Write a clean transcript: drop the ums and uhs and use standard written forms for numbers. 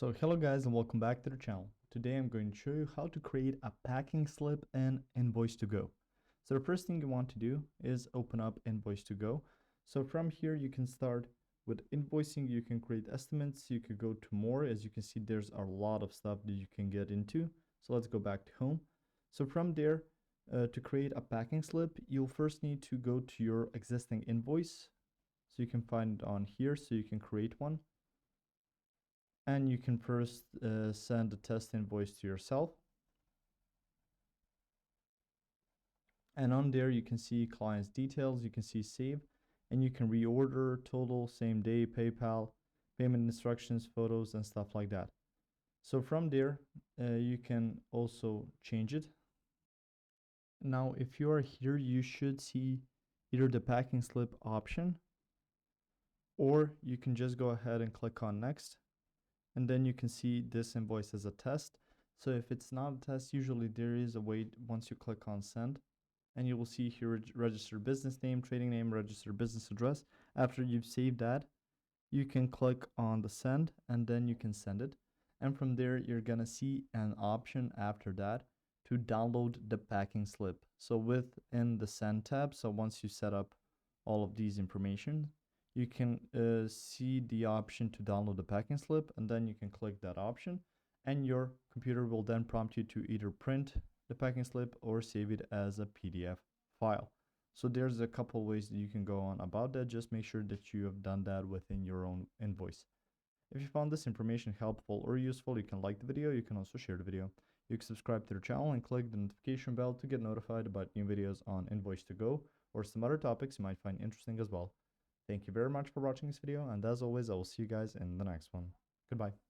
So hello guys and welcome back to the channel. Today I'm going to show you how to create a packing slip in Invoice2Go. So the first thing you want to do is open up Invoice2Go. So from here you can start with invoicing, you can create estimates, you could go to more. As you can see, there's a lot of stuff that you can get into. So let's go back to home. So from there, to create a packing slip, you'll first need to go to your existing invoice. So you can find it on here, so you can create one. And you can first send a test invoice to yourself. And on there, you can see client's details, you can see save, and you can reorder, total, same day, PayPal, payment instructions, photos, and stuff like that. So from there, you can also change it. Now, if you are here, you should see either the packing slip option, or you can just go ahead and click on next. And then you can see this invoice as a test. So if it's not a test, usually there is a way once you click on send, and you will see here registered business name, trading name, registered business address. After you've saved that, you can click on the send and then you can send it. And from there, you're gonna see an option after that to download the packing slip. So within the send tab, so once you set up all of these information, you can see the option to download the packing slip, and then you can click that option and your computer will then prompt you to either print the packing slip or save it as a PDF file. So there's a couple ways that you can go on about that. Just make sure that you have done that within your own invoice. If you found this information helpful or useful, you can like the video. You can also share the video. You can subscribe to the channel and click the notification bell to get notified about new videos on Invoice2Go or some other topics you might find interesting as well. Thank you very much for watching this video, and as always, I will see you guys in the next one. Goodbye.